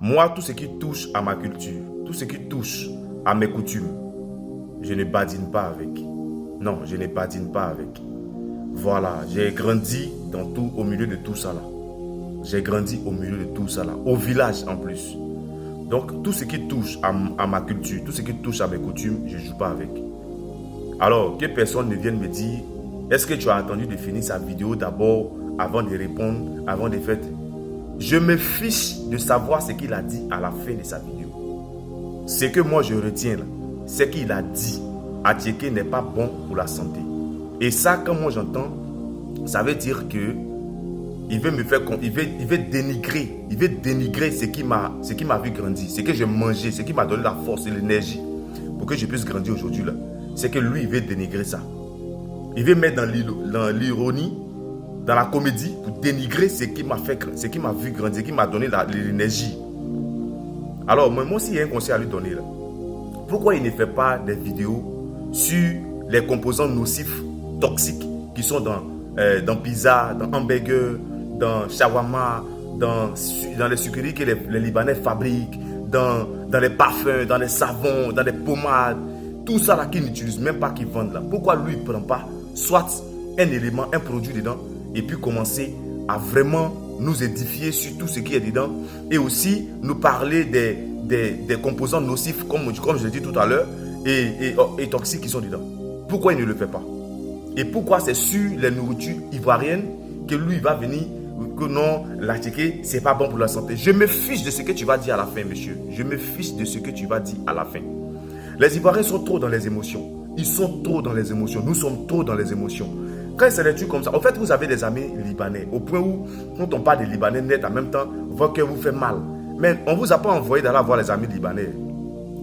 Moi, tout ce qui touche à ma culture, tout ce qui touche à mes coutumes, je ne badine pas avec. Non, je ne badine pas avec. Voilà, j'ai grandi au milieu de tout ça là. J'ai grandi au milieu de tout ça là, au village en plus. Donc, tout ce qui touche à ma culture, tout ce qui touche à mes coutumes, je ne joue pas avec. Alors, que personne ne vienne me dire, est-ce que tu as attendu de finir sa vidéo d'abord, avant de répondre, avant de faire... Je me fiche de savoir ce qu'il a dit à la fin de sa vidéo. Ce que moi je retiens là, c'est qu'il a dit, Attiéké n'est pas bon pour la santé. Et ça, quand moi j'entends, ça veut dire que il veut me faire, il veut dénigrer ce qui m'a vu grandir, ce que j'ai mangé, ce qui m'a donné la force et l'énergie pour que je puisse grandir aujourd'hui là. C'est que lui, il veut dénigrer ça. Il veut mettre dans l'ironie, dans la comédie, pour dénigrer ce qui m'a vu grandir, ce qui m'a donné l'énergie. Alors, moi aussi, il y a un conseil à lui donner là. Pourquoi il ne fait pas des vidéos sur les composants nocifs, toxiques, qui sont dans pizza, dans hamburger, dans shawarma, dans les sucreries que les Libanais fabriquent, dans les parfums, dans les savons, dans les pommades, tout ça là qu'ils n'utilisent même pas, qu'ils vendent là. Pourquoi lui il ne prend pas soit un élément, un produit dedans, et puis commencer à vraiment nous édifier sur tout ce qui est dedans, et aussi nous parler des composants nocifs, comme je l'ai dit tout à l'heure, et toxiques qui sont dedans. Pourquoi il ne le fait pas? Et pourquoi c'est sur les nourritures ivoiriennes que lui va venir, que non, l'Attiéké, c'est pas bon pour la santé. Je me fiche de ce que tu vas dire à la fin, monsieur. Je me fiche de ce que tu vas dire à la fin. Les Ivoiriens sont trop dans les émotions. Ils sont trop dans les émotions. Nous sommes trop dans les émotions. Quand c'est des trucs comme ça, en fait, vous avez des amis libanais, au point où, quand on parle des Libanais net, en même temps, votre cœur vous fait mal. Mais on ne vous a pas envoyé d'aller voir les amis libanais.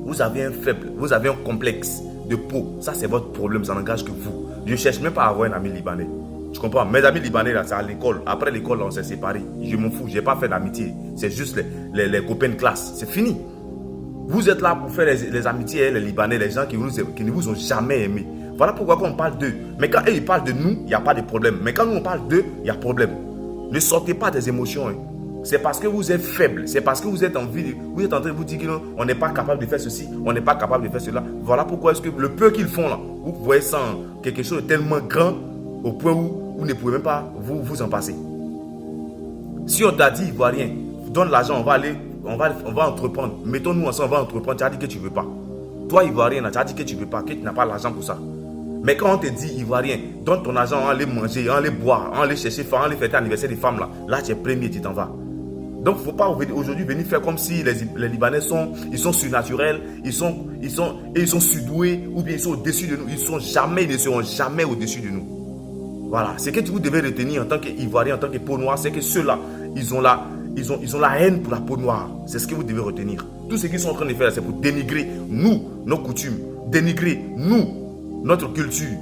Vous avez un faible, vous avez un complexe de peau. Ça, c'est votre problème, ça n'engage que vous. Je ne cherche même pas à avoir un ami libanais. Tu comprends? Mes amis libanais, là, c'est à l'école. Après l'école, on s'est séparés. Je m'en fous, je n'ai pas fait d'amitié. C'est juste les copains de classe. C'est fini. Vous êtes là pour faire les amitiés, les Libanais, les gens qui ne vous ont jamais aimé. Voilà pourquoi on parle d'eux. Mais quand eux, ils parlent de nous, il n'y a pas de problème. Mais quand nous, on parle d'eux, il y a problème. Ne sortez pas des émotions. Hein. C'est parce que vous êtes faible. C'est parce que vous êtes en train de vous dire qu'on n'est pas capable de faire ceci, on n'est pas capable de faire cela. Voilà pourquoi est-ce que le peu qu'ils font là, vous voyez ça en quelque chose de tellement grand au point où vous ne pouvez même pas vous en passer. Si on t'a dit, Ivoirien, donne l'argent, on va entreprendre. Mettons-nous ensemble, on va entreprendre. Tu as dit que tu ne veux pas. Toi, Ivoirien, tu as dit que tu ne veux pas, que tu n'as pas l'argent pour ça. Mais quand on te dit, Ivoirien, donne ton argent, on va aller manger, on va aller boire, on va aller chercher, on va aller fêter l'anniversaire des femmes là tu es premier, tu t'en vas. Donc, il ne faut pas aujourd'hui venir faire comme si les Libanais sont surnaturels, ils sont surdoués, ou bien ils sont au-dessus de nous. Ils ne seront jamais au-dessus de nous. Voilà. Ce que vous devez retenir en tant qu'Ivoirien, en tant que peau noire, c'est que ceux-là, ils ont la haine pour la peau noire. C'est ce que vous devez retenir. Tout ce qu'ils sont en train de faire, c'est pour dénigrer nous, nos coutumes, dénigrer nous, notre culture,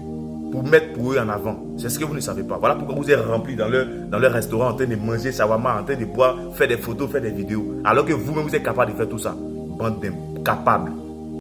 pour mettre pour eux en avant. C'est ce que vous ne savez pas. Voilà pourquoi vous êtes remplis dans leur restaurant en train de manger shawarma, en train de boire, faire des photos, faire des vidéos. Alors que vous-même, vous êtes capable de faire tout ça. Bande d'incapables.